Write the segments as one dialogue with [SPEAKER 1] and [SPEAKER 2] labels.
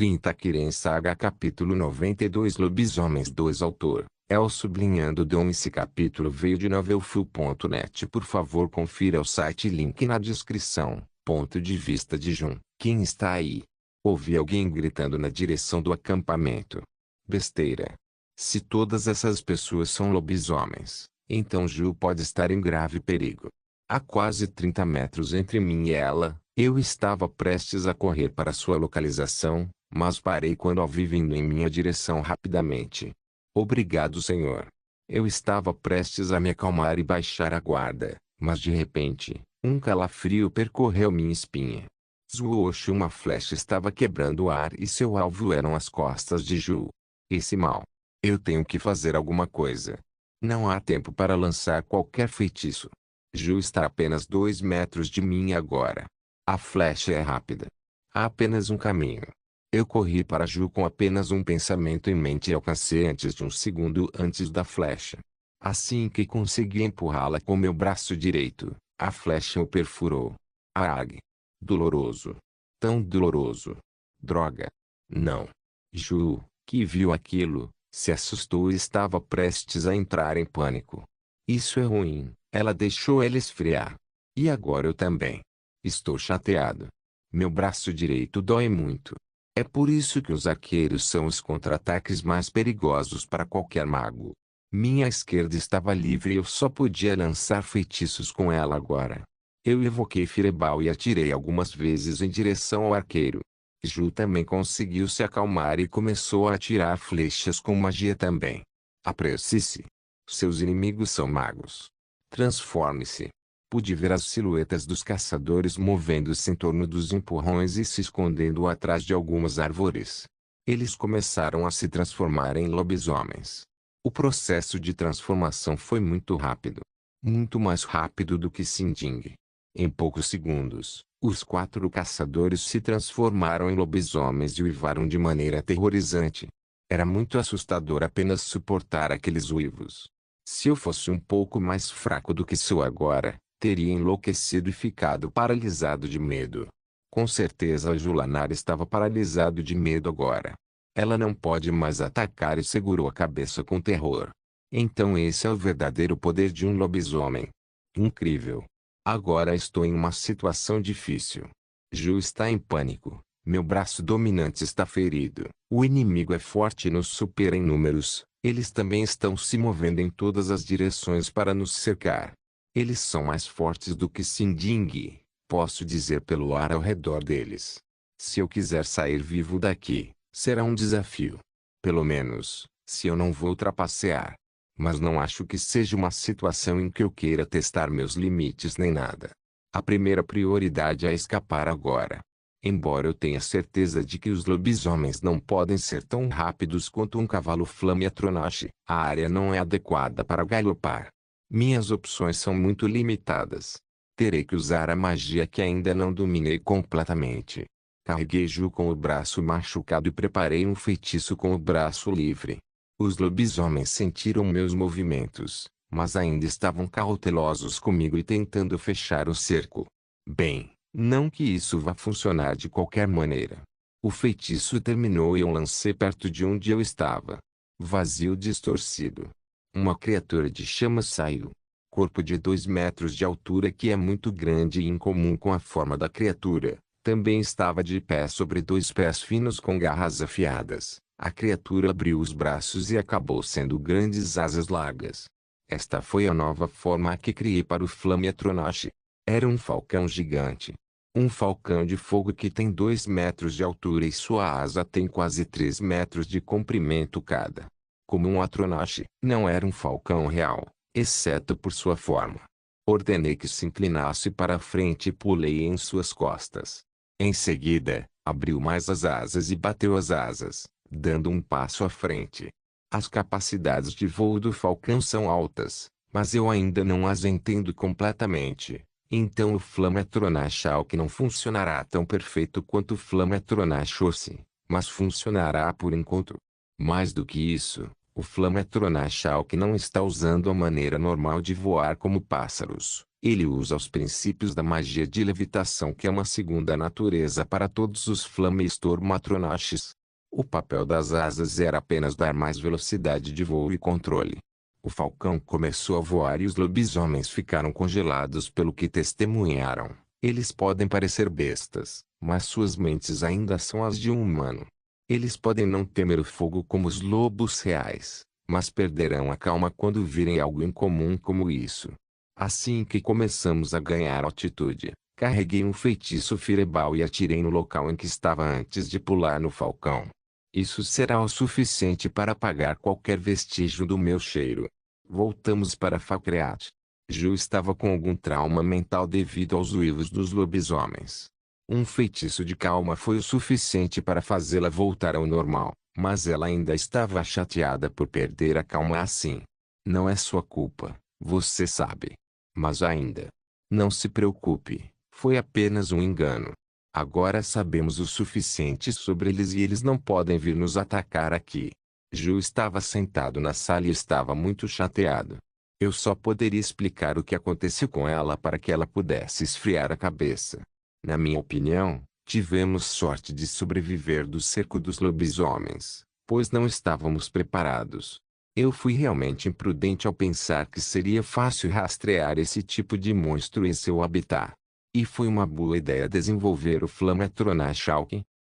[SPEAKER 1] 30 Kiren Saga Capítulo 92 Lobisomens 2 Autor, El Sublinhando Dom. Esse capítulo veio de novelfull.net. Por favor confira o site, link na descrição. Ponto de vista de Jun. Quem está aí? Ouvi alguém gritando na direção do acampamento. Besteira. Se todas essas pessoas são lobisomens, então Ju pode estar em grave perigo. A quase 30 metros entre mim e ela, eu estava prestes a correr para sua localização, mas parei quando a vi vindo em minha direção rapidamente. Obrigado, senhor. Eu estava prestes a me acalmar e baixar a guarda, mas de repente, um calafrio percorreu minha espinha. Zuoshi, uma flecha estava quebrando o ar e seu alvo eram as costas de Ju. Esse mal. Eu tenho que fazer alguma coisa. Não há tempo para lançar qualquer feitiço. Ju está a apenas 2 metros de mim agora. A flecha é rápida. Há apenas um caminho. Eu corri para Ju com apenas um pensamento em mente e alcancei antes de um segundo antes da flecha. Assim que consegui empurrá-la com meu braço direito, a flecha o perfurou. Arg! Doloroso. Tão doloroso. Droga. Não. Ju, que viu aquilo, se assustou e estava prestes a entrar em pânico. Isso é ruim, ela deixou ele esfriar. E agora eu também. Estou chateado. Meu braço direito dói muito. É por isso que os arqueiros são os contra-ataques mais perigosos para qualquer mago. Minha esquerda estava livre e eu só podia lançar feitiços com ela agora. Eu evoquei Fireball e atirei algumas vezes em direção ao arqueiro. Ju também conseguiu se acalmar e começou a atirar flechas com magia também. Apresse-se. Seus inimigos são magos. Transforme-se. Pude ver as silhuetas dos caçadores movendo-se em torno dos empurrões e se escondendo atrás de algumas árvores. Eles começaram a se transformar em lobisomens. O processo de transformação foi muito rápido. Muito mais rápido do que Sinding. Em poucos segundos, os 4 caçadores se transformaram em lobisomens e uivaram de maneira aterrorizante. Era muito assustador apenas suportar aqueles uivos. Se eu fosse um pouco mais fraco do que sou agora, teria enlouquecido e ficado paralisado de medo. Com certeza Julanar estava paralisado de medo agora. Ela não pode mais atacar e segurou a cabeça com terror. Então esse é o verdadeiro poder de um lobisomem. Incrível. Agora estou em uma situação difícil. Ju está em pânico. Meu braço dominante está ferido. O inimigo é forte e nos supera em números. Eles também estão se movendo em todas as direções para nos cercar. Eles são mais fortes do que Sinding, posso dizer pelo ar ao redor deles. Se eu quiser sair vivo daqui, será um desafio. Pelo menos, se eu não vou trapacear. Mas não acho que seja uma situação em que eu queira testar meus limites nem nada. A primeira prioridade é escapar agora. Embora eu tenha certeza de que os lobisomens não podem ser tão rápidos quanto um cavalo Flameatronache, a área não é adequada para galopar. Minhas opções são muito limitadas. Terei que usar a magia que ainda não dominei completamente. Carreguei Ju com o braço machucado e preparei um feitiço com o braço livre. Os lobisomens sentiram meus movimentos, mas ainda estavam cautelosos comigo e tentando fechar o cerco. Bem, não que isso vá funcionar de qualquer maneira. O feitiço terminou e eu lancei perto de onde eu estava. Vazio distorcido. Uma criatura de chamas saiu. Corpo de 2 metros de altura, que é muito grande e incomum com a forma da criatura, também estava de pé sobre 2 pés finos com garras afiadas. A criatura abriu os braços e acabou sendo grandes asas largas. Esta foi a nova forma que criei para o Flameatronache. Era um falcão gigante. Um falcão de fogo que tem 2 metros de altura e sua asa tem quase 3 metros de comprimento cada. Como um Atronache, não era um falcão real, exceto por sua forma. Ordenei que se inclinasse para a frente e pulei em suas costas. Em seguida, abriu mais as asas e bateu as asas, dando um passo à frente. As capacidades de voo do falcão são altas, mas eu ainda não as entendo completamente. Então o Flameatronache Alck não funcionará tão perfeito quanto o Flameatronache Ossi, mas funcionará por enquanto. Mais do que isso, o Flameatronache Alck não está usando a maneira normal de voar como pássaros. Ele usa os princípios da magia de levitação, que é uma segunda natureza para todos os Flamestor Matronaches. O papel das asas era apenas dar mais velocidade de voo e controle. O falcão começou a voar e os lobisomens ficaram congelados pelo que testemunharam. Eles podem parecer bestas, mas suas mentes ainda são as de um humano. Eles podem não temer o fogo como os lobos reais, mas perderão a calma quando virem algo incomum como isso. Assim que começamos a ganhar altitude, carreguei um feitiço fireball e atirei no local em que estava antes de pular no falcão. Isso será o suficiente para apagar qualquer vestígio do meu cheiro. Voltamos para Falkreath. Ju estava com algum trauma mental devido aos uivos dos lobisomens. Um feitiço de calma foi o suficiente para fazê-la voltar ao normal, mas ela ainda estava chateada por perder a calma assim. Não é sua culpa, você sabe. Mas ainda. Não se preocupe, foi apenas um engano. Agora sabemos o suficiente sobre eles e eles não podem vir nos atacar aqui. Ju estava sentado na sala e estava muito chateado. Eu só poderia explicar o que aconteceu com ela para que ela pudesse esfriar a cabeça. Na minha opinião, tivemos sorte de sobreviver do cerco dos lobisomens, pois não estávamos preparados. Eu fui realmente imprudente ao pensar que seria fácil rastrear esse tipo de monstro em seu habitat. E foi uma boa ideia desenvolver o Flametronachal.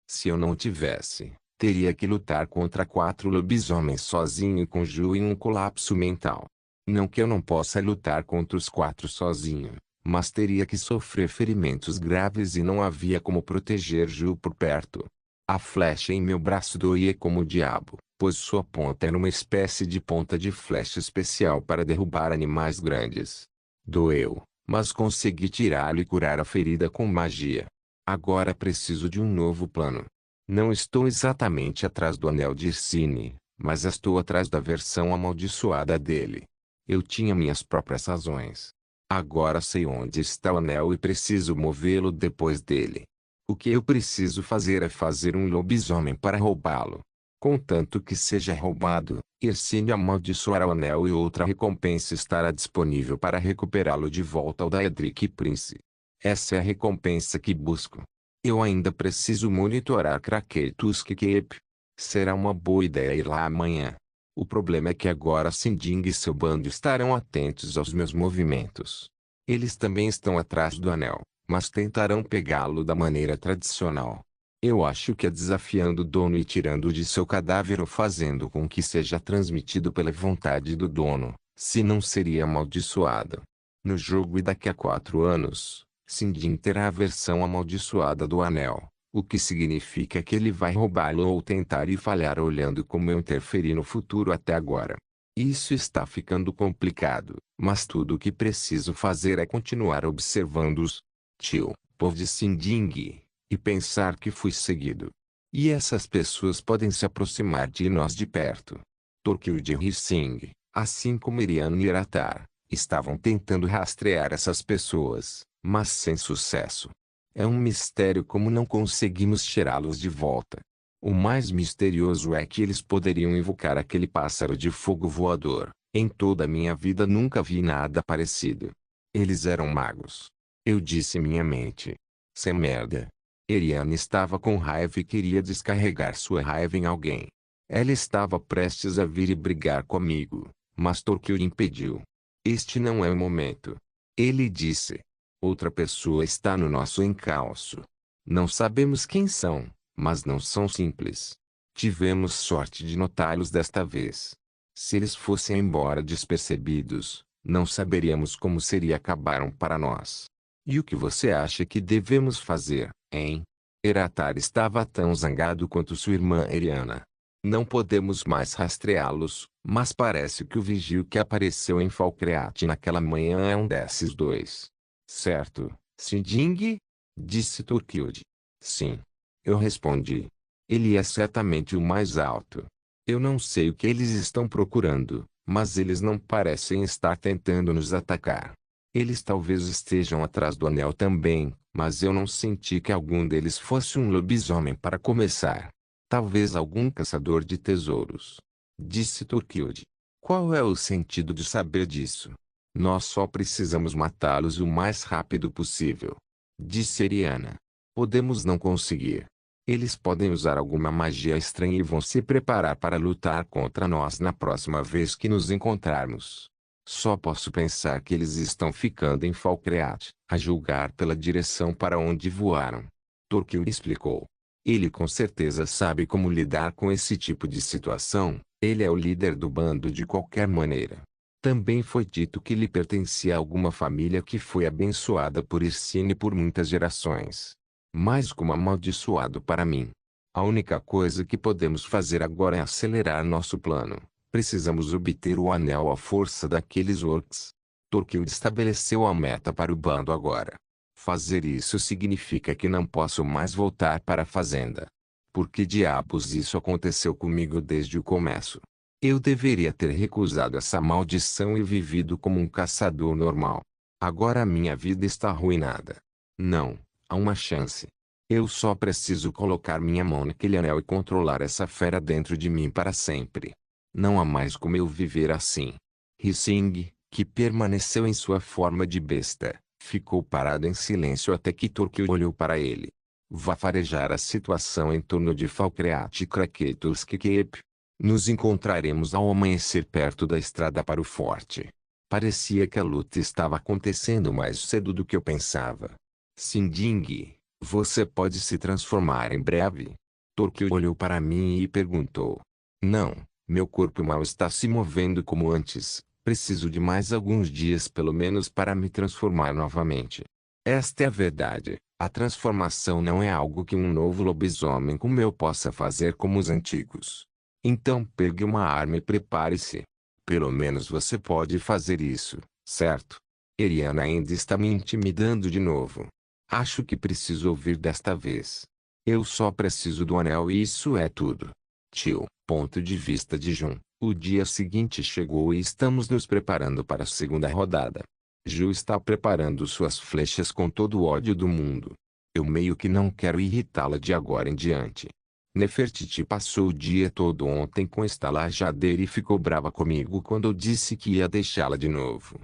[SPEAKER 1] Se eu não tivesse, teria que lutar contra 4 lobisomens sozinho com Ju em um colapso mental. Não que eu não possa lutar contra os 4 sozinho, mas teria que sofrer ferimentos graves e não havia como proteger Ju por perto. A flecha em meu braço doía como o diabo, pois sua ponta era uma espécie de ponta de flecha especial para derrubar animais grandes. Doeu, mas consegui tirá-lo e curar a ferida com magia. Agora preciso de um novo plano. Não estou exatamente atrás do Anel de Irsine, mas estou atrás da versão amaldiçoada dele. Eu tinha minhas próprias razões. Agora sei onde está o anel e preciso movê-lo depois dele. O que eu preciso fazer é fazer um lobisomem para roubá-lo. Contanto que seja roubado, Irsine amaldiçoará o anel e outra recompensa estará disponível para recuperá-lo de volta ao Daedric Prince. Essa é a recompensa que busco. Eu ainda preciso monitorar Kraketus Cape. Será uma boa ideia ir lá amanhã. O problema é que agora Sinding e seu bando estarão atentos aos meus movimentos. Eles também estão atrás do anel, mas tentarão pegá-lo da maneira tradicional. Eu acho que é desafiando o dono e tirando de seu cadáver ou fazendo com que seja transmitido pela vontade do dono, se não seria amaldiçoado. No jogo e daqui a 4 anos, Sinding terá a versão amaldiçoada do anel, o que significa que ele vai roubá-lo ou tentar e falhar olhando como eu interferi no futuro até agora. Isso está ficando complicado, mas tudo o que preciso fazer é continuar observando-os. Tio, povo de Sinding, e pensar que fui seguido. E essas pessoas podem se aproximar de nós de perto. Torquil e Hissing, assim como Irian e Iratar, estavam tentando rastrear essas pessoas, mas sem sucesso. É um mistério como não conseguimos tirá-los de volta. O mais misterioso é que eles poderiam invocar aquele pássaro de fogo voador. Em toda a minha vida nunca vi nada parecido. Eles eram magos. Eu disse em minha mente. Sem merda. Irian estava com raiva e queria descarregar sua raiva em alguém. Ela estava prestes a vir e brigar comigo, mas Torquil impediu. Este não é o momento. Ele disse. Outra pessoa está no nosso encalço. Não sabemos quem são, mas não são simples. Tivemos sorte de notá-los desta vez. Se eles fossem embora despercebidos, não saberíamos como seria acabaram para nós. E o que você acha que devemos fazer, hein? Iratar estava tão zangado quanto sua irmã Eriana. Não podemos mais rastreá-los, mas parece que o vigio que apareceu em Falkreath naquela manhã é um desses dois. Certo, Sinding? Disse Torquilde. Sim. Eu respondi. Ele é certamente o mais alto. Eu não sei o que eles estão procurando, mas eles não parecem estar tentando nos atacar. Eles talvez estejam atrás do anel também, mas eu não senti que algum deles fosse um lobisomem para começar. Talvez algum caçador de tesouros. Disse Torquilde. Qual é o sentido de saber disso? Nós só precisamos matá-los o mais rápido possível, disse Eriana. Podemos não conseguir. Eles podem usar alguma magia estranha e vão se preparar para lutar contra nós na próxima vez que nos encontrarmos. Só posso pensar que eles estão ficando em Falkreath, a julgar pela direção para onde voaram. Torquil explicou. Ele com certeza sabe como lidar com esse tipo de situação, ele é o líder do bando de qualquer maneira. Também foi dito que lhe pertencia a alguma família que foi abençoada por Irsine por muitas gerações. Mas como amaldiçoado para mim. A única coisa que podemos fazer agora é acelerar nosso plano. Precisamos obter o anel à força daqueles orcs. Torquil estabeleceu a meta para o bando agora. Fazer isso significa que não posso mais voltar para a fazenda. Por que diabos isso aconteceu comigo desde o começo? Eu deveria ter recusado essa maldição e vivido como um caçador normal. Agora minha vida está arruinada. Não, há uma chance. Eu só preciso colocar minha mão naquele anel e controlar essa fera dentro de mim para sempre. Não há mais como eu viver assim. Hissing, que permaneceu em sua forma de besta, ficou parado em silêncio até que Torquil olhou para ele. Vá farejar a situação em torno de Falkreath e Krakatuskkeep. Nos encontraremos ao amanhecer perto da estrada para o forte. Parecia que a luta estava acontecendo mais cedo do que eu pensava. Sinding, você pode se transformar em breve? Torquil olhou para mim e perguntou. Não, meu corpo mal está se movendo como antes. Preciso de mais alguns dias pelo menos para me transformar novamente. Esta é a verdade. A transformação não é algo que um novo lobisomem como eu possa fazer como os antigos. Então pegue uma arma e prepare-se. Pelo menos você pode fazer isso, certo? Eriana ainda está me intimidando de novo. Acho que preciso ouvir desta vez. Eu só preciso do anel e isso é tudo. Tio, ponto de vista de Jun. O dia seguinte chegou e estamos nos preparando para a segunda rodada. Ju está preparando suas flechas com todo o ódio do mundo. Eu meio que não quero irritá-la de agora em diante. Nefertiti passou o dia todo ontem com estalajadeira e ficou brava comigo quando eu disse que ia deixá-la de novo.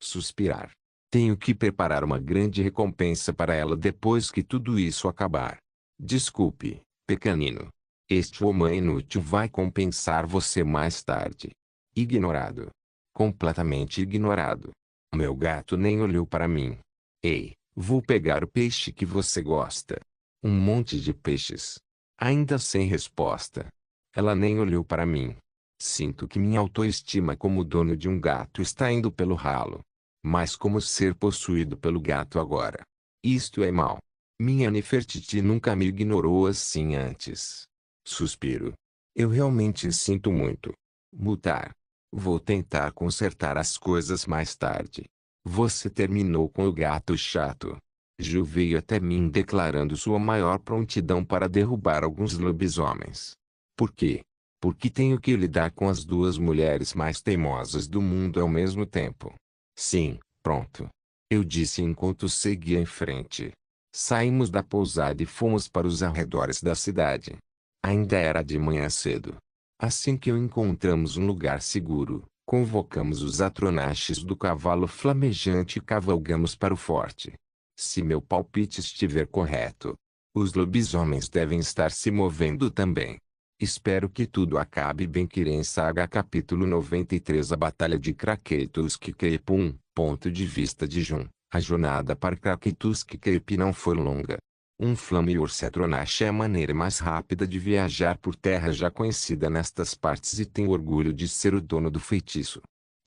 [SPEAKER 1] Suspirar. Tenho que preparar uma grande recompensa para ela depois que tudo isso acabar. Desculpe, pequenino. Este homem inútil vai compensar você mais tarde. Ignorado. Completamente ignorado. Meu gato nem olhou para mim. Ei, vou pegar o peixe que você gosta. Um monte de peixes. Ainda sem resposta. Ela nem olhou para mim. Sinto que minha autoestima como dono de um gato está indo pelo ralo. Mas como ser possuído pelo gato agora? Isto é mal. Minha Nefertiti nunca me ignorou assim antes. Suspiro. Eu realmente sinto muito. Mutar. Vou tentar consertar as coisas mais tarde. Você terminou com o gato chato. Ju veio até mim declarando sua maior prontidão para derrubar alguns lobisomens. Por quê? Porque tenho que lidar com as duas mulheres mais teimosas do mundo ao mesmo tempo. Sim, pronto. Eu disse enquanto seguia em frente. Saímos da pousada e fomos para os arredores da cidade. Ainda era de manhã cedo. Assim que encontramos um lugar seguro, convocamos os atronaches do cavalo flamejante e cavalgamos para o forte. Se meu palpite estiver correto, os lobisomens devem estar se movendo também. Espero que tudo acabe bem. Kiren Saga capítulo 93. A Batalha de Krakatuskkeep. Ponto de vista de Jun. A jornada para Krakatuskkeep não foi longa. Um Flammeurse Atronache é a maneira mais rápida de viajar por terra já conhecida nestas partes e tenho orgulho de ser o dono do feitiço.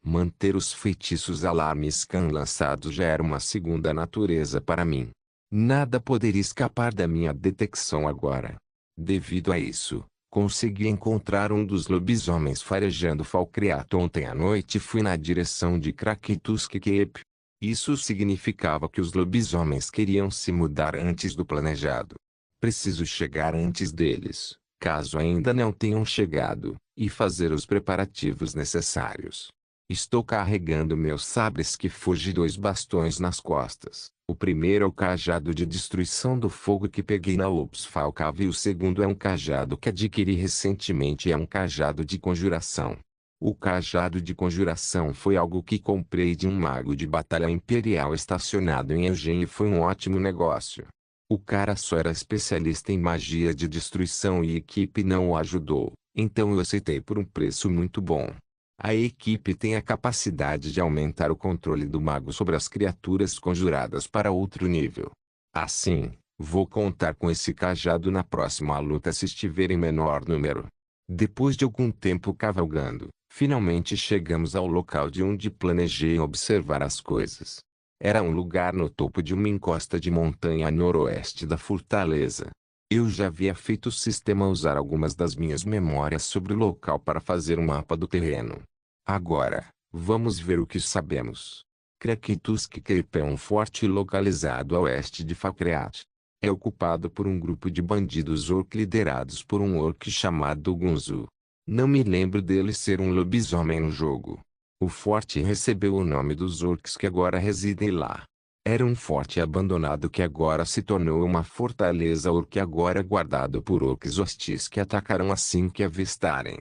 [SPEAKER 1] Manter os feitiços Alarme Scan lançados já era uma segunda natureza para mim. Nada poderia escapar da minha detecção agora. Devido a isso, consegui encontrar um dos lobisomens farejando Falkreath ontem à noite e fui na direção de Krakatuskkeep. Isso significava que os lobisomens queriam se mudar antes do planejado. Preciso chegar antes deles, caso ainda não tenham chegado, e fazer os preparativos necessários. Estou carregando meus sabres que fugi 2 bastões nas costas. O primeiro é o cajado de destruição do fogo que peguei na Upsfalcave e o segundo é um cajado que adquiri recentemente e é um cajado de conjuração. O cajado de conjuração foi algo que comprei de um mago de batalha imperial estacionado em Eugene e foi um ótimo negócio. O cara só era especialista em magia de destruição e a equipe não o ajudou, então eu aceitei por um preço muito bom. A equipe tem a capacidade de aumentar o controle do mago sobre as criaturas conjuradas para outro nível. Assim, vou contar com esse cajado na próxima luta se estiver em menor número. Depois de algum tempo cavalgando, finalmente chegamos ao local de onde planejei observar as coisas. Era um lugar no topo de uma encosta de montanha a noroeste da fortaleza. Eu já havia feito o sistema usar algumas das minhas memórias sobre o local para fazer um mapa do terreno. Agora, vamos ver o que sabemos. Krakitusk Keep é um forte localizado a oeste de Fakreat. É ocupado por um grupo de bandidos orc liderados por um orc chamado Gunzu. Não me lembro dele ser um lobisomem no jogo. O forte recebeu o nome dos orcs que agora residem lá. Era um forte abandonado que agora se tornou uma fortaleza orc agora guardado por orcs hostis que atacarão assim que avistarem.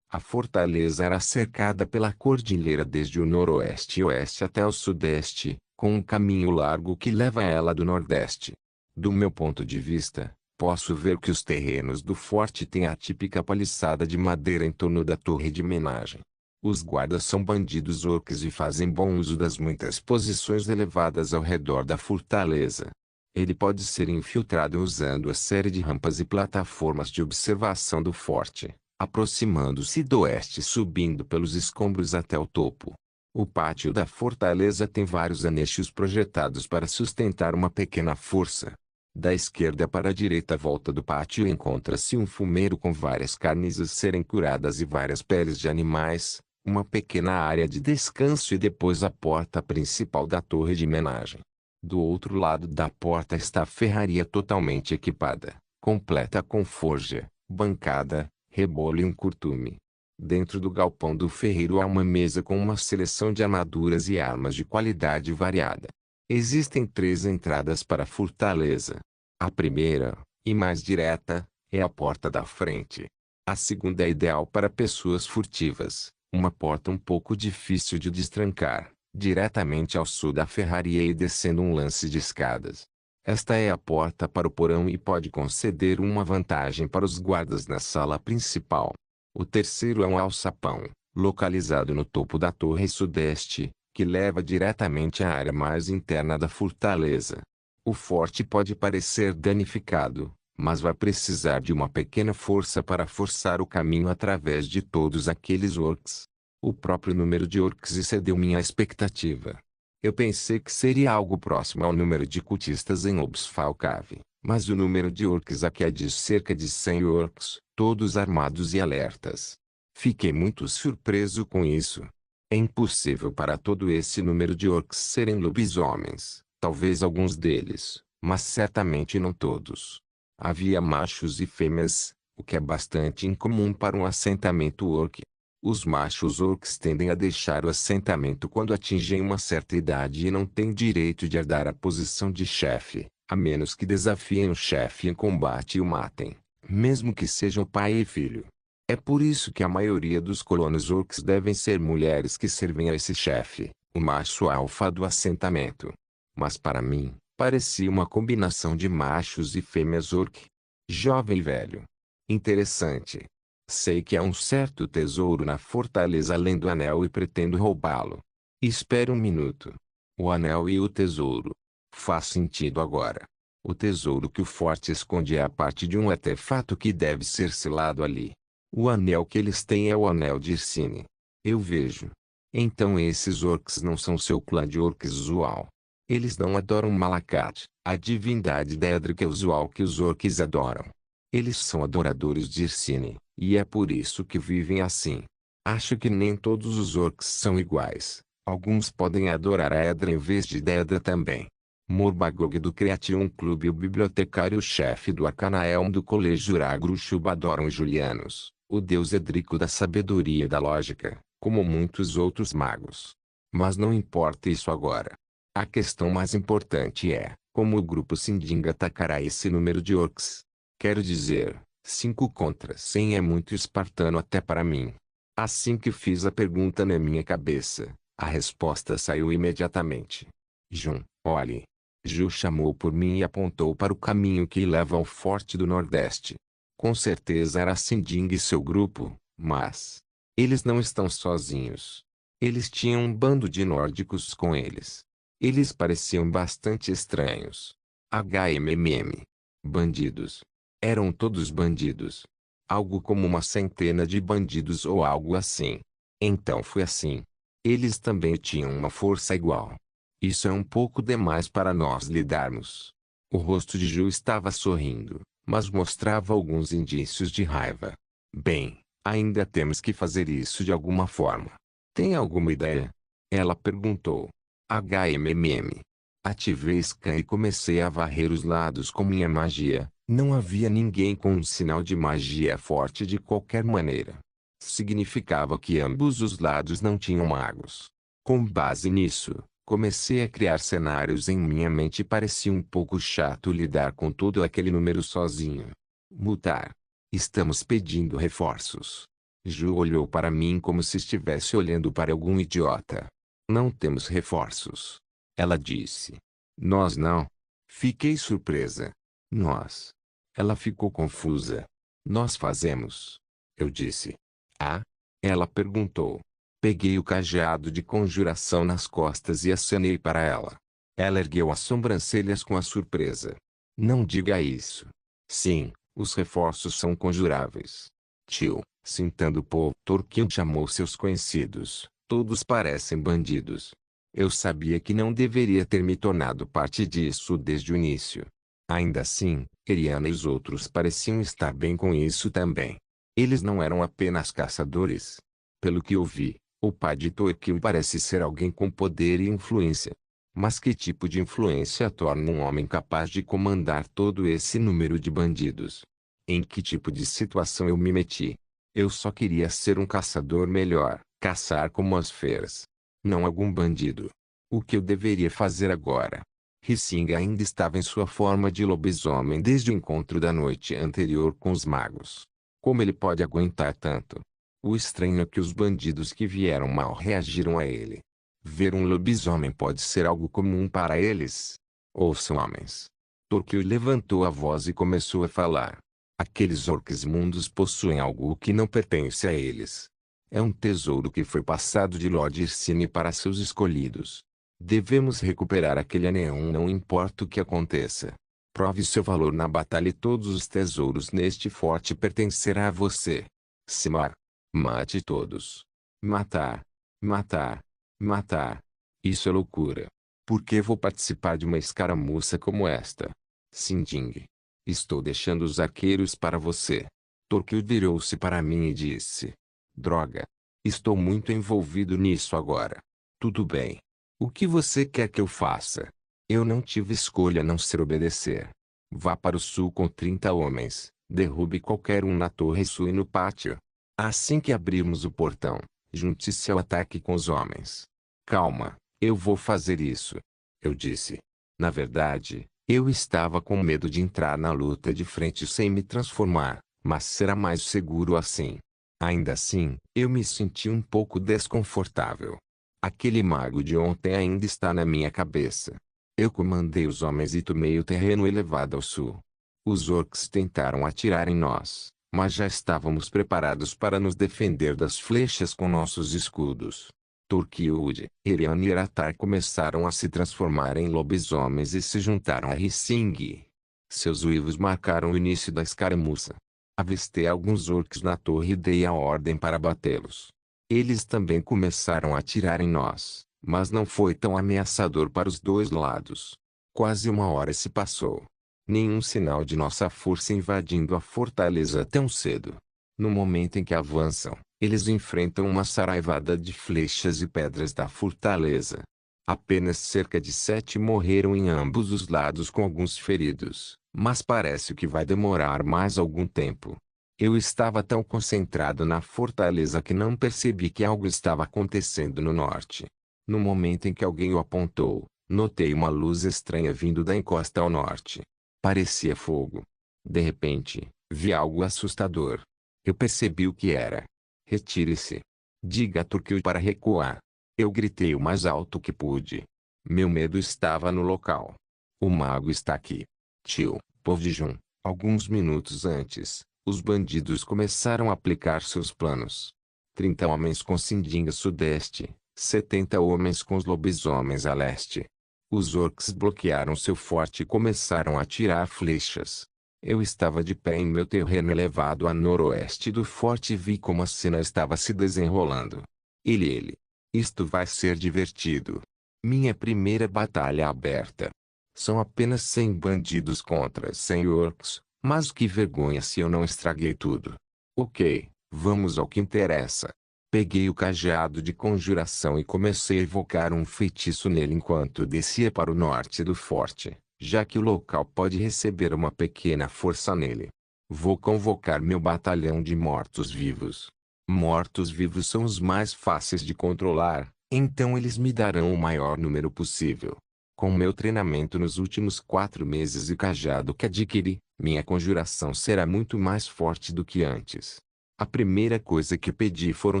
[SPEAKER 1] A fortaleza era cercada pela cordilheira desde o noroeste e oeste até o sudeste, com um caminho largo que leva a ela do nordeste. Do meu ponto de vista, posso ver que os terrenos do forte têm a típica paliçada de madeira em torno da torre de homenagem. Os guardas são bandidos orcs e fazem bom uso das muitas posições elevadas ao redor da fortaleza. Ele pode ser infiltrado usando a série de rampas e plataformas de observação do forte, aproximando-se do oeste e subindo pelos escombros até o topo. O pátio da fortaleza tem vários anexos projetados para sustentar uma pequena força. Da esquerda para a direita à volta do pátio encontra-se um fumeiro com várias carnes a serem curadas e várias peles de animais, uma pequena área de descanso e depois a porta principal da torre de homenagem. Do outro lado da porta está a ferraria totalmente equipada, completa com forja, bancada, rebolo e um curtume. Dentro do galpão do ferreiro há uma mesa com uma seleção de armaduras e armas de qualidade variada. Existem 3 entradas para a fortaleza. A primeira, e mais direta, é a porta da frente. A segunda é ideal para pessoas furtivas, uma porta um pouco difícil de destrancar, diretamente ao sul da ferraria e descendo um lance de escadas. Esta é a porta para o porão e pode conceder uma vantagem para os guardas na sala principal. O terceiro é um alçapão, localizado no topo da torre sudeste, que leva diretamente à área mais interna da fortaleza. O forte pode parecer danificado, mas vai precisar de uma pequena força para forçar o caminho através de todos aqueles orcs. O próprio número de orcs excedeu minha expectativa. Eu pensei que seria algo próximo ao número de cultistas em Obsfal Cave, mas o número de orcs aqui é de cerca de 100 orcs, todos armados e alertas. Fiquei muito surpreso com isso. É impossível para todo esse número de orcs serem lobisomens, talvez alguns deles, mas certamente não todos. Havia machos e fêmeas, o que é bastante incomum para um assentamento orc. Os machos orcs tendem a deixar o assentamento quando atingem uma certa idade e não têm direito de herdar a posição de chefe, a menos que desafiem o chefe em combate e o matem, mesmo que sejam pai e filho. É por isso que a maioria dos colonos orcs devem ser mulheres que servem a esse chefe, o macho alfa do assentamento. Mas para mim, parecia uma combinação de machos e fêmeas orc. Jovem e velho. Interessante. Sei que há um certo tesouro na fortaleza além do anel e pretendo roubá-lo. Espere um minuto. O anel e o tesouro. Faz sentido agora. O tesouro que o forte esconde é a parte de um artefato que deve ser selado ali. O anel que eles têm é o anel de Irsine. Eu vejo. Então esses orcs não são seu clã de orcs usual. Eles não adoram Malakat, a divindade dédrica usual que os orcs adoram. Eles são adoradores de Irsine, e é por isso que vivem assim. Acho que nem todos os orcs são iguais. Alguns podem adorar a Edra em vez de Dedra também. Morbagog do Creation Club e o bibliotecário-chefe do Arcanaelm do Colégio Uragrushub adoram os Julianos, o deus Edrico da sabedoria e da lógica, como muitos outros magos. Mas não importa isso agora. A questão mais importante é, como o grupo Sinding atacará esse número de orcs? Quero dizer, 5 contra 100 é muito espartano até para mim. Assim que fiz a pergunta na minha cabeça, a resposta saiu imediatamente. Jun, olhe. Ju chamou por mim e apontou para o caminho que leva ao Forte do Nordeste. Com certeza era Sinding e seu grupo, mas eles não estão sozinhos. Eles tinham um bando de nórdicos com eles. Eles pareciam bastante estranhos. HMM. Bandidos. Eram todos bandidos. Algo como uma centena de bandidos ou algo assim. Então foi assim. Eles também tinham uma força igual. Isso é um pouco demais para nós lidarmos. O rosto de Ju estava sorrindo, mas mostrava alguns indícios de raiva. Bem, ainda temos que fazer isso de alguma forma. Tem alguma ideia? Ela perguntou. HMM. Ativei Scan e comecei a varrer os lados com minha magia. Não havia ninguém com um sinal de magia forte de qualquer maneira. Significava que ambos os lados não tinham magos. Com base nisso, comecei a criar cenários em minha mente e parecia um pouco chato lidar com todo aquele número sozinho. Mutar. Estamos pedindo reforços. Ju olhou para mim como se estivesse olhando para algum idiota. Não temos reforços. Ela disse. Nós não. Fiquei surpresa. Nós. Ela ficou confusa. Nós fazemos. Eu disse. Ah? Ela perguntou. Peguei o cajado de conjuração nas costas e acenei para ela. Ela ergueu as sobrancelhas com a surpresa. Não diga isso. Sim, os reforços são conjuráveis. Tio, sentando o povo, Torquil chamou seus conhecidos. Todos parecem bandidos. Eu sabia que não deveria ter me tornado parte disso desde o início. Ainda assim, Eriana e os outros pareciam estar bem com isso também. Eles não eram apenas caçadores. Pelo que eu vi, o pai de Torquil parece ser alguém com poder e influência. Mas que tipo de influência torna um homem capaz de comandar todo esse número de bandidos? Em que tipo de situação eu me meti? Eu só queria ser um caçador melhor, caçar como as feras. Não algum bandido. O que eu deveria fazer agora? Hisinga ainda estava em sua forma de lobisomem desde o encontro da noite anterior com os magos. Como ele pode aguentar tanto? O estranho é que os bandidos que vieram mal reagiram a ele. Ver um lobisomem pode ser algo comum para eles. Ouçam, homens. Torquil levantou a voz e começou a falar. Aqueles orques mundos possuem algo que não pertence a eles. É um tesouro que foi passado de Lord Irsine para seus escolhidos. Devemos recuperar aquele anel, não importa o que aconteça. Prove seu valor na batalha e todos os tesouros neste forte pertencerá a você. Simar. Mate todos. Matar. Matar. Matar. Isso é loucura. Por que vou participar de uma escaramuça como esta? Sinding. Estou deixando os arqueiros para você. Torquil virou-se para mim e disse. Droga. Estou muito envolvido nisso agora. Tudo bem. O que você quer que eu faça? Eu não tive escolha a não ser obedecer. Vá para o sul com 30 homens. Derrube qualquer um na torre sul e no pátio. Assim que abrirmos o portão, junte-se ao ataque com os homens. Calma, eu vou fazer isso. Eu disse. Na verdade, eu estava com medo de entrar na luta de frente sem me transformar, mas será mais seguro assim. Ainda assim, eu me senti um pouco desconfortável. Aquele mago de ontem ainda está na minha cabeça. Eu comandei os homens e tomei o terreno elevado ao sul. Os orcs tentaram atirar em nós, mas já estávamos preparados para nos defender das flechas com nossos escudos. Torquil, Eriana e Eratar começaram a se transformar em lobisomens e se juntaram a Hissing. Seus uivos marcaram o início da escaramuça. Avistei alguns orcs na torre e dei a ordem para batê-los. Eles também começaram a atirar em nós, mas não foi tão ameaçador para os dois lados. Quase uma hora se passou. Nenhum sinal de nossa força invadindo a fortaleza tão cedo. No momento em que avançam, eles enfrentam uma saraivada de flechas e pedras da fortaleza. Apenas cerca de 7 morreram em ambos os lados com alguns feridos, mas parece que vai demorar mais algum tempo. Eu estava tão concentrado na fortaleza que não percebi que algo estava acontecendo no norte. No momento em que alguém o apontou, notei uma luz estranha vindo da encosta ao norte. Parecia fogo. De repente, vi algo assustador. Eu percebi o que era. Retire-se. Diga a Turquio para recuar. Eu gritei o mais alto que pude. Meu medo estava no local. O mago está aqui. Tio, povo de Jun. Alguns minutos antes, os bandidos começaram a aplicar seus planos. 30 homens com Sinding a sudeste, 70 homens com os lobisomens a leste. Os orcs bloquearam seu forte e começaram a atirar flechas. Eu estava de pé em meu terreno elevado a noroeste do forte e vi como a cena estava se desenrolando. Ele. Isto vai ser divertido. Minha primeira batalha aberta. São apenas 100 bandidos contra 100 orcs, mas que vergonha se eu não estraguei tudo. Ok, vamos ao que interessa. Peguei o cajado de conjuração e comecei a evocar um feitiço nele enquanto descia para o norte do forte, já que o local pode receber uma pequena força nele. Vou convocar meu batalhão de mortos-vivos. Mortos-vivos são os mais fáceis de controlar, então eles me darão o maior número possível. Com meu treinamento nos últimos 4 meses e cajado que adquiri, minha conjuração será muito mais forte do que antes. A primeira coisa que pedi foram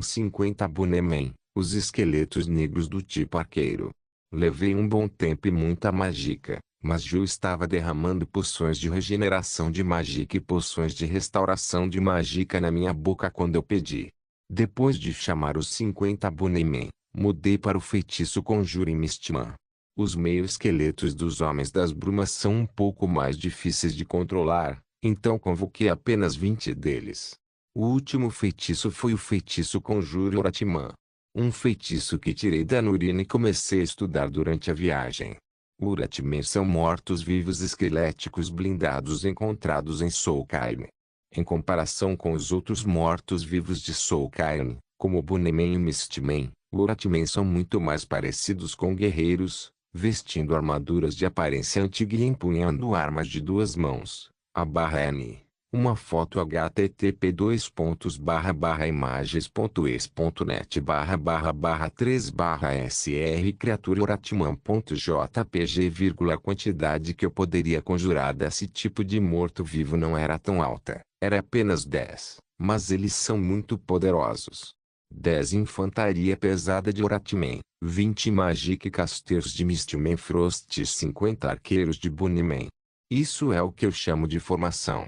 [SPEAKER 1] 50 Bunnemen, os esqueletos negros do tipo arqueiro. Levei um bom tempo e muita magica, mas Ju estava derramando poções de regeneração de magica e poções de restauração de magica na minha boca quando eu pedi. Depois de chamar os 50 Bunnemen, mudei para o feitiço Conjuring Mistman. Os meio-esqueletos dos Homens das Brumas são um pouco mais difíceis de controlar, então convoquei apenas 20 deles. O último feitiço foi o feitiço Conjure Uratman. Um feitiço que tirei da Nurina e comecei a estudar durante a viagem. Uratmen são mortos-vivos esqueléticos blindados encontrados em Soulcairn. Em comparação com os outros mortos-vivos de Soulcairn, como Bunnemen e Mistmen, Uratmen são muito mais parecidos com guerreiros, vestindo armaduras de aparência antiga e empunhando armas de 2 mãos. /N. Uma foto http://imagens.es.net/3/sr criatura uratman.jpg, quantidade que eu poderia conjurar desse tipo de morto-vivo não era tão alta, era apenas 10, mas eles são muito poderosos. 10 infantaria pesada de Uratman, 20 Magic Casters de Mistman Frost e 50 arqueiros de Bunnemen. Isso é o que eu chamo de formação.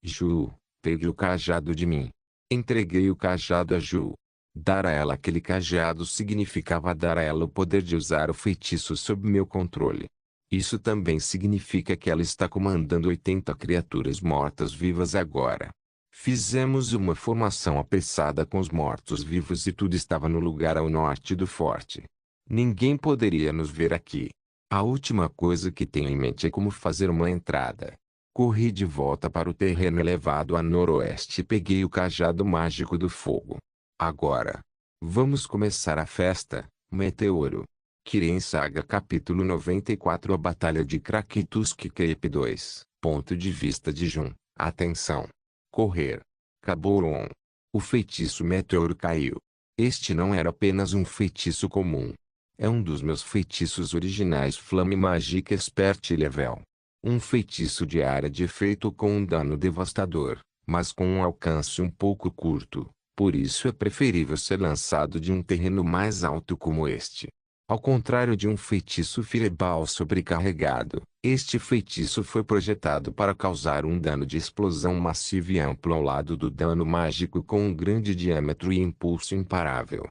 [SPEAKER 1] Ju, pegue o cajado de mim. Entreguei o cajado a Ju. Dar a ela aquele cajado significava dar a ela o poder de usar o feitiço sob meu controle. Isso também significa que ela está comandando 80 criaturas mortas-vivas agora. Fizemos uma formação apressada com os mortos-vivos e tudo estava no lugar ao norte do forte. Ninguém poderia nos ver aqui. A última coisa que tenho em mente é como fazer uma entrada. Corri de volta para o terreno elevado a noroeste e peguei o cajado mágico do fogo. Agora, vamos começar a festa, Meteoro. Kirin Saga Capítulo 94 A Batalha de Krakitusk Cape 2. Ponto de vista de Jun. Atenção. Correr. Caboron. O feitiço Meteoro caiu. Este não era apenas um feitiço comum. É um dos meus feitiços originais Flame Magic Expert Level. Um feitiço de área de efeito com um dano devastador, mas com um alcance um pouco curto, por isso é preferível ser lançado de um terreno mais alto como este. Ao contrário de um feitiço Fireball sobrecarregado, este feitiço foi projetado para causar um dano de explosão massivo e amplo ao lado do dano mágico com um grande diâmetro e impulso imparável.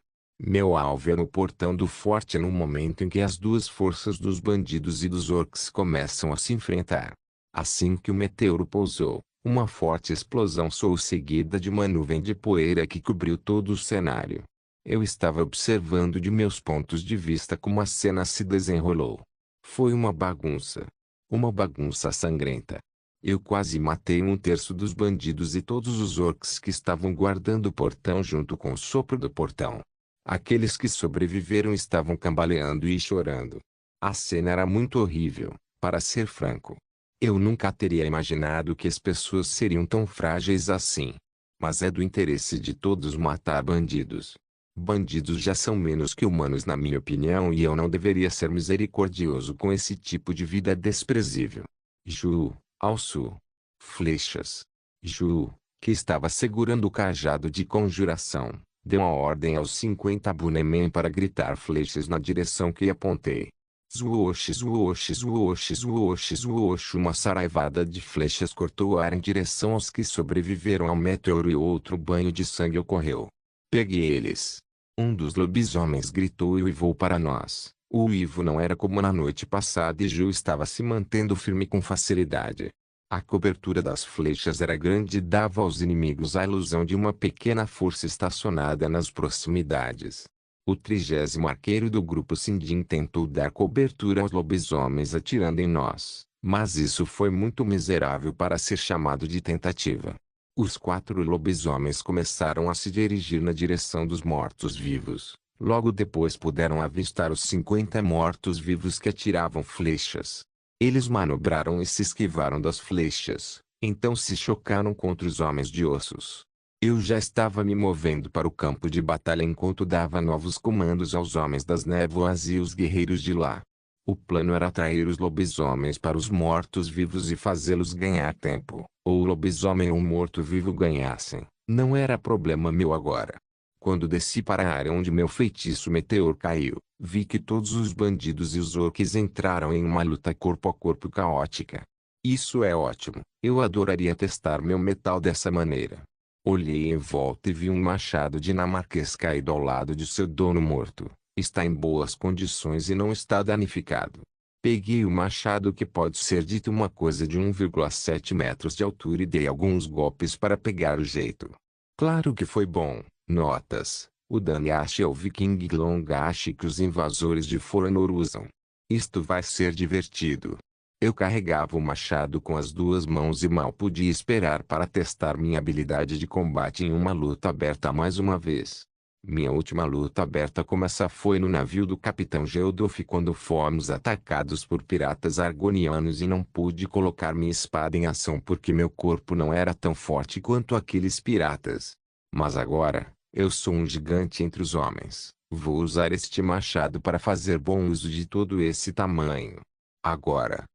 [SPEAKER 1] Meu alvo é no portão do forte no momento em que as duas forças dos bandidos e dos orcs começam a se enfrentar. Assim que o meteoro pousou, uma forte explosão soou seguida de uma nuvem de poeira que cobriu todo o cenário. Eu estava observando de meus pontos de vista como a cena se desenrolou. Foi uma bagunça. Uma bagunça sangrenta. Eu quase matei 1/3 dos bandidos e todos os orcs que estavam guardando o portão junto com o sopro do portão. Aqueles que sobreviveram estavam cambaleando e chorando. A cena era muito horrível, para ser franco. Eu nunca teria imaginado que as pessoas seriam tão frágeis assim. Mas é do interesse de todos matar bandidos. Bandidos já são menos que humanos na minha opinião e eu não deveria ser misericordioso com esse tipo de vida desprezível. Ju, ao sul. Flechas. Ju, que estava segurando o cajado de conjuração, Deu uma ordem aos 50 Bunnymen para gritar flechas na direção que apontei. Zwoosh, zwoosh, zwoosh, zwoosh, zwoosh. Uma saraivada de flechas cortou o ar em direção aos que sobreviveram ao meteoro e outro banho de sangue ocorreu. Peguei eles. Um dos lobisomens gritou e uivou para nós. O uivo não era como na noite passada e Ju estava se mantendo firme com facilidade. A cobertura das flechas era grande e dava aos inimigos a ilusão de uma pequena força estacionada nas proximidades. O 30º arqueiro do grupo Sindin tentou dar cobertura aos lobisomens atirando em nós, mas isso foi muito miserável para ser chamado de tentativa. Os 4 lobisomens começaram a se dirigir na direção dos mortos-vivos. Logo depois puderam avistar os 50 mortos-vivos que atiravam flechas. Eles manobraram e se esquivaram das flechas, então se chocaram contra os homens de ossos. Eu já estava me movendo para o campo de batalha enquanto dava novos comandos aos homens das névoas e os guerreiros de lá. O plano era atrair os lobisomens para os mortos-vivos e fazê-los ganhar tempo. Ou o lobisomem ou o morto-vivo ganhassem, não era problema meu agora. Quando desci para a área onde meu feitiço meteor caiu, vi que todos os bandidos e os orques entraram em uma luta corpo a corpo caótica. Isso é ótimo, eu adoraria testar meu metal dessa maneira. Olhei em volta e vi um machado dinamarquês caído ao lado de seu dono morto. Está em boas condições e não está danificado. Peguei o machado que pode ser dito uma coisa de 1,7 metros de altura e dei alguns golpes para pegar o jeito. Claro que foi bom. Notas. O Daniash é o viking Longash que os invasores de Foranor usam. Isto vai ser divertido. Eu carregava o machado com as 2 mãos e mal podia esperar para testar minha habilidade de combate em uma luta aberta mais uma vez. Minha última luta aberta como essa foi no navio do Capitão Geodoff quando fomos atacados por piratas argonianos e não pude colocar minha espada em ação porque meu corpo não era tão forte quanto aqueles piratas. Mas agora, eu sou um gigante entre os homens. Vou usar este machado para fazer bom uso de todo esse tamanho. Agora.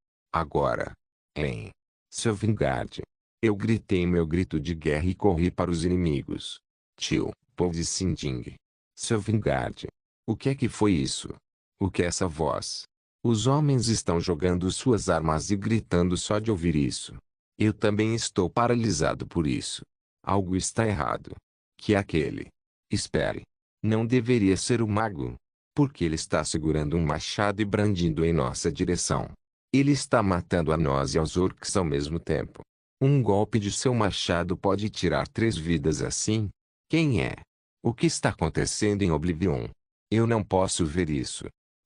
[SPEAKER 1] Hein. Seu Vingard. Eu gritei meu grito de guerra e corri para os inimigos. Tio, povo de Sinding. Seu Vingard. O que é que foi isso? O que é essa voz? Os homens estão jogando suas armas e gritando só de ouvir isso. Eu também estou paralisado por isso. Algo está errado. Que é aquele? Espere. Não deveria ser o mago. Porque ele está segurando um machado e brandindo em nossa direção. Ele está matando a nós e aos orcs ao mesmo tempo. Um golpe de seu machado pode tirar 3 vidas assim? Quem é? O que está acontecendo em Oblivion? Eu não posso ver isso.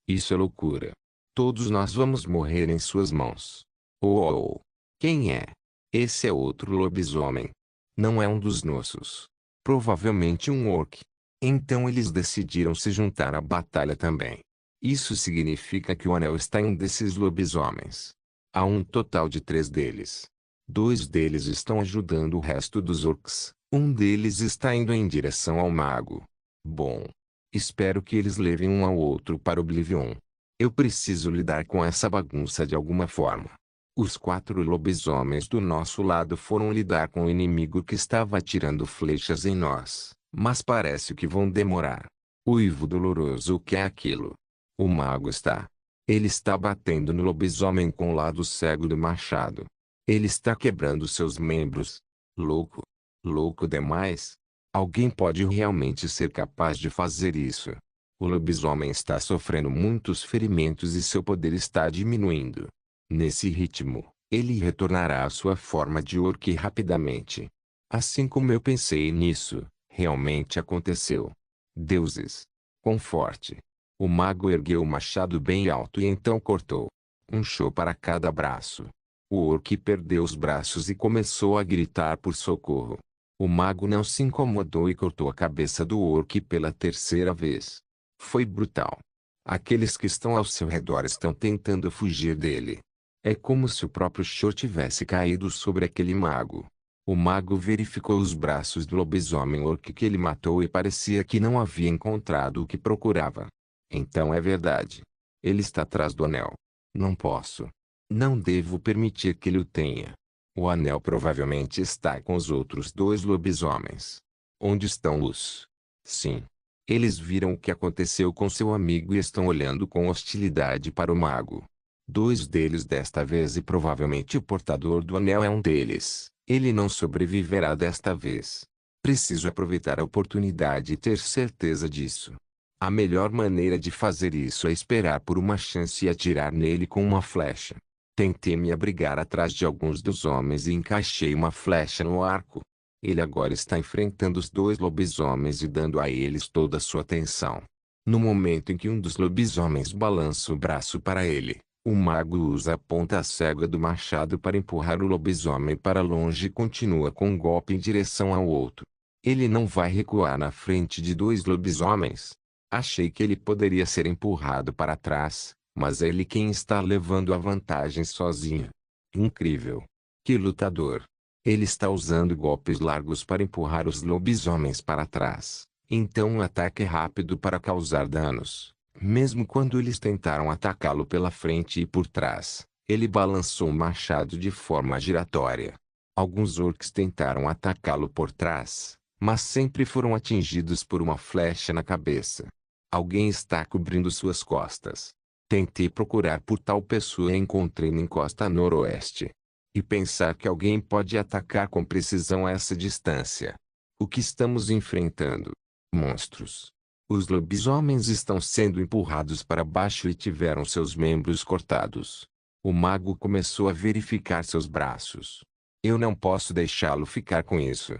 [SPEAKER 1] Isso é loucura. Todos nós vamos morrer em suas mãos. Oh. Quem é? Esse é outro lobisomem. Não é um dos nossos. Provavelmente um orc. Então eles decidiram se juntar à batalha também. Isso significa que o anel está em um desses lobisomens. Há um total de 3 deles. 2 deles estão ajudando o resto dos orcs. Um deles está indo em direção ao mago. Bom. Espero que eles levem um ao outro para Oblivion. Eu preciso lidar com essa bagunça de alguma forma. Os 4 lobisomens do nosso lado foram lidar com o inimigo que estava atirando flechas em nós. Mas parece que vão demorar. Uivo doloroso, o que é aquilo? O mago está. Ele está batendo no lobisomem com o lado cego do machado. Ele está quebrando seus membros. Louco. Louco demais. Alguém pode realmente ser capaz de fazer isso. O lobisomem está sofrendo muitos ferimentos e seu poder está diminuindo. Nesse ritmo, ele retornará à sua forma de orc rapidamente. Assim como eu pensei nisso, realmente aconteceu. Deuses. Quão forte. O mago ergueu o machado bem alto e então cortou. Um show para cada braço. O orc perdeu os braços e começou a gritar por socorro. O mago não se incomodou e cortou a cabeça do orc pela 3ª vez. Foi brutal. Aqueles que estão ao seu redor estão tentando fugir dele. É como se o próprio show tivesse caído sobre aquele mago. O mago verificou os braços do lobisomem orc que ele matou e parecia que não havia encontrado o que procurava. Então é verdade. Ele está atrás do anel. Não posso. Não devo permitir que ele o tenha. O anel provavelmente está com os outros 2 lobisomens. Onde estão os Sim. Eles viram o que aconteceu com seu amigo e estão olhando com hostilidade para o mago. Dois deles desta vez e provavelmente o portador do anel é um deles. Ele não sobreviverá desta vez. Preciso aproveitar a oportunidade e ter certeza disso. A melhor maneira de fazer isso é esperar por uma chance e atirar nele com uma flecha. Tentei me abrigar atrás de alguns dos homens e encaixei uma flecha no arco. Ele agora está enfrentando os dois lobisomens e dando a eles toda a sua atenção. No momento em que um dos lobisomens balança o braço para ele, o mago usa a ponta cega do machado para empurrar o lobisomem para longe e continua com um golpe em direção ao outro. Ele não vai recuar na frente de dois lobisomens. Achei que ele poderia ser empurrado para trás, mas é ele quem está levando a vantagem sozinho. Incrível! Que lutador! Ele está usando golpes largos para empurrar os lobisomens para trás. Então um ataque rápido para causar danos. Mesmo quando eles tentaram atacá-lo pela frente e por trás, ele balançou o machado de forma giratória. Alguns orcs tentaram atacá-lo por trás, mas sempre foram atingidos por uma flecha na cabeça. Alguém está cobrindo suas costas. Tentei procurar por tal pessoa e encontrei na encosta noroeste. E pensar que alguém pode atacar com precisão a essa distância. O que estamos enfrentando? Monstros. Os lobisomens estão sendo empurrados para baixo e tiveram seus membros cortados. O mago começou a verificar seus braços. Eu não posso deixá-lo ficar com isso.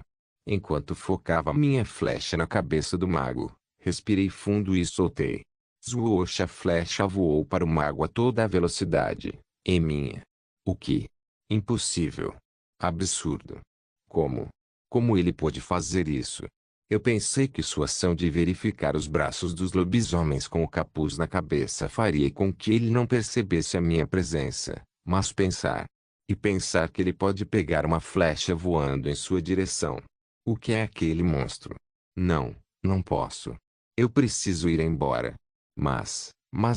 [SPEAKER 1] Enquanto focava minha flecha na cabeça do mago, respirei fundo e soltei. Zwoosh, a flecha voou para o mago a toda a velocidade. Em minha. O que? Impossível. Absurdo. Como? Como ele pôde fazer isso? Eu pensei que sua ação de verificar os braços dos lobisomens com o capuz na cabeça faria com que ele não percebesse a minha presença, mas pensar. E pensar que ele pode pegar uma flecha voando em sua direção. O que é aquele monstro? Não, não posso. Eu preciso ir embora. Mas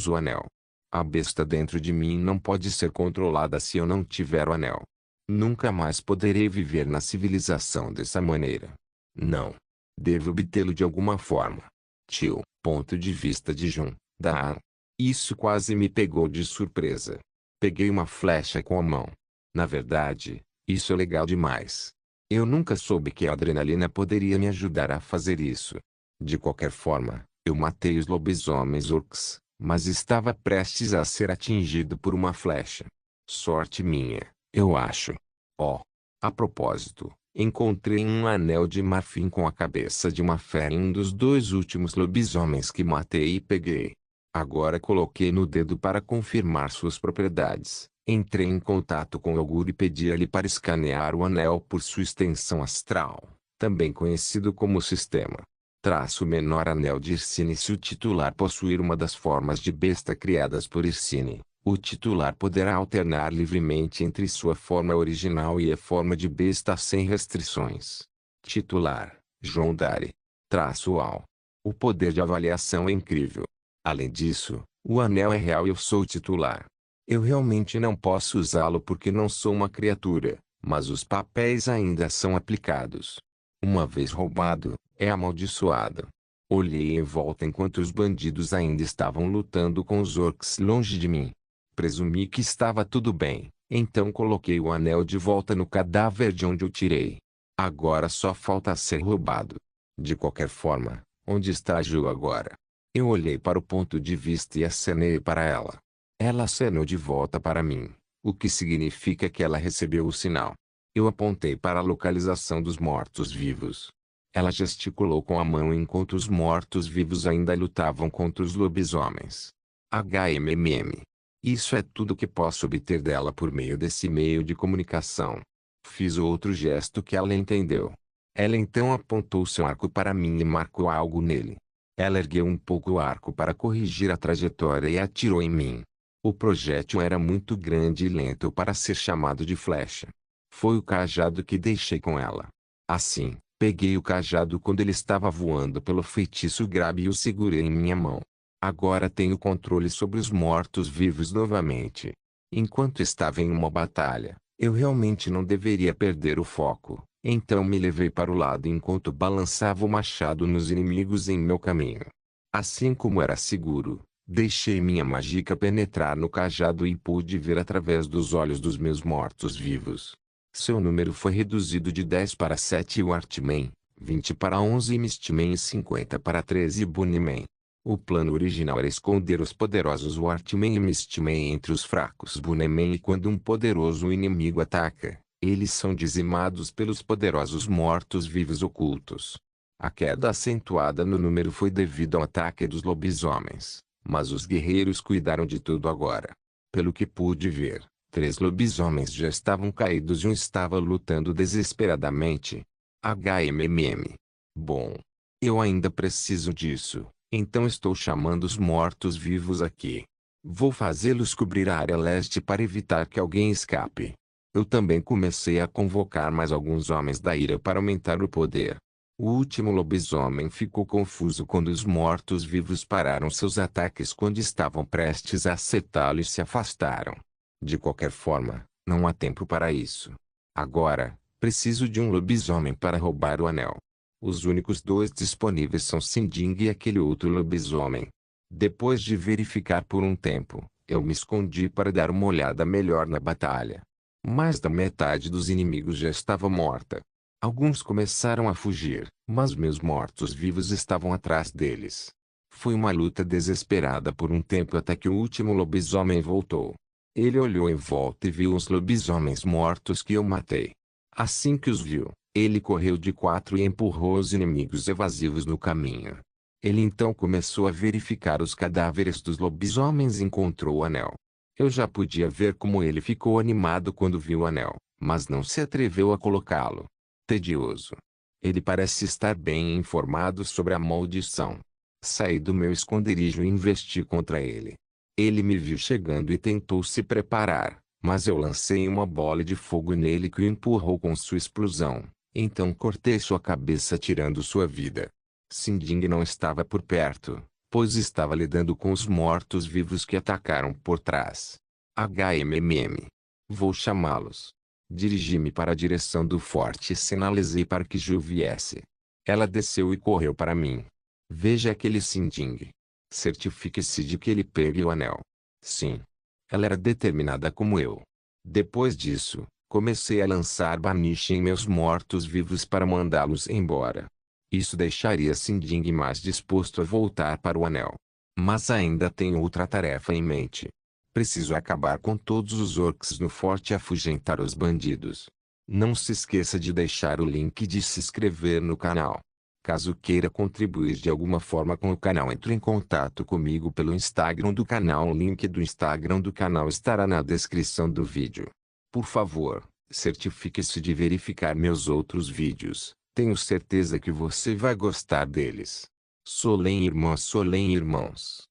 [SPEAKER 1] o anel. A besta dentro de mim não pode ser controlada se eu não tiver o anel. Nunca mais poderei viver na civilização dessa maneira. Não. Devo obtê-lo de alguma forma. Tio, ponto de vista de Jun, da. Isso quase me pegou de surpresa. Peguei uma flecha com a mão. Na verdade, isso é legal demais. Eu nunca soube que a adrenalina poderia me ajudar a fazer isso. De qualquer forma, eu matei os lobisomens orcs, mas estava prestes a ser atingido por uma flecha. Sorte minha, eu acho. Oh, a propósito, encontrei um anel de marfim com a cabeça de uma fera em um dos dois últimos lobisomens que matei e peguei. Agora coloquei no dedo para confirmar suas propriedades. Entrei em contato com o Augur e pedi a ele para escanear o anel por sua extensão astral, também conhecido como sistema. Traço menor anel de Irsine. Se o titular possuir uma das formas de besta criadas por Irsine, o titular poderá alternar livremente entre sua forma original e a forma de besta sem restrições. Titular, João Dari. Traço ao. O poder de avaliação é incrível. Além disso, o anel é real e eu sou o titular. Eu realmente não posso usá-lo porque não sou uma criatura, mas os papéis ainda são aplicados. Uma vez roubado, é amaldiçoado. Olhei em volta enquanto os bandidos ainda estavam lutando com os orcs longe de mim. Presumi que estava tudo bem, então coloquei o anel de volta no cadáver de onde o tirei. Agora só falta ser roubado. De qualquer forma, onde está a Ju agora? Eu olhei para o ponto de vista e acenei para ela. Ela acenou de volta para mim, o que significa que ela recebeu o sinal. Eu apontei para a localização dos mortos-vivos. Ela gesticulou com a mão enquanto os mortos-vivos ainda lutavam contra os lobisomens. HMMM. Isso é tudo que posso obter dela por meio desse meio de comunicação. Fiz outro gesto que ela entendeu. Ela então apontou seu arco para mim e marcou algo nele. Ela ergueu um pouco o arco para corrigir a trajetória e atirou em mim. O projétil era muito grande e lento para ser chamado de flecha. Foi o cajado que deixei com ela. Assim, peguei o cajado quando ele estava voando pelo feitiço grave e o segurei em minha mão. Agora tenho controle sobre os mortos-vivos novamente. Enquanto estava em uma batalha, eu realmente não deveria perder o foco. Então me levei para o lado enquanto balançava o machado nos inimigos em meu caminho. Assim como era seguro, deixei minha mágica penetrar no cajado e pude ver através dos olhos dos meus mortos-vivos. Seu número foi reduzido de 10 para 7 e o Artman, 20 para 11 e Mistman e 50 para 13 e Bunnyman. O plano original era esconder os poderosos Wartman e Mistman entre os fracos Bunnyman e quando um poderoso inimigo ataca, eles são dizimados pelos poderosos mortos-vivos ocultos. A queda acentuada no número foi devido ao ataque dos lobisomens, mas os guerreiros cuidaram de tudo agora. Pelo que pude ver, 3 lobisomens já estavam caídos e um estava lutando desesperadamente. HMMM. Bom, eu ainda preciso disso, então estou chamando os mortos-vivos aqui. Vou fazê-los cobrir a área leste para evitar que alguém escape. Eu também comecei a convocar mais alguns homens da ira para aumentar o poder. O último lobisomem ficou confuso quando os mortos-vivos pararam seus ataques quando estavam prestes a acertá-lo e se afastaram. De qualquer forma, não há tempo para isso. Agora, preciso de um lobisomem para roubar o anel. Os únicos 2 disponíveis são Sinding e aquele outro lobisomem. Depois de verificar por um tempo, eu me escondi para dar uma olhada melhor na batalha. Mais da metade dos inimigos já estava morta. Alguns começaram a fugir, mas meus mortos-vivos estavam atrás deles. Foi uma luta desesperada por um tempo até que o último lobisomem voltou. Ele olhou em volta e viu os lobisomens mortos que eu matei. Assim que os viu, ele correu de 4 e empurrou os inimigos evasivos no caminho. Ele então começou a verificar os cadáveres dos lobisomens e encontrou o anel. Eu já podia ver como ele ficou animado quando viu o anel, mas não se atreveu a colocá-lo. Tedioso. Ele parece estar bem informado sobre a maldição. Saí do meu esconderijo e investi contra ele. Ele me viu chegando e tentou se preparar, mas eu lancei uma bola de fogo nele que o empurrou com sua explosão. Então cortei sua cabeça tirando sua vida. Sinding não estava por perto, pois estava lidando com os mortos-vivos que atacaram por trás. HMMM. Vou chamá-los. Dirigi-me para a direção do forte e sinalizei para que Ju viesse. Ela desceu e correu para mim. Veja aquele Sinding. Certifique-se de que ele pegue o anel. Sim. Ela era determinada como eu. Depois disso, comecei a lançar Banish em meus mortos-vivos para mandá-los embora. Isso deixaria Sinding mais disposto a voltar para o anel. Mas ainda tenho outra tarefa em mente. Preciso acabar com todos os orcs no forte e afugentar os bandidos. Não se esqueça de deixar o link de se inscrever no canal. Caso queira contribuir de alguma forma com o canal, entre em contato comigo pelo Instagram do canal. O link do Instagram do canal estará na descrição do vídeo. Por favor, certifique-se de verificar meus outros vídeos. Tenho certeza que você vai gostar deles. Solem irmãos.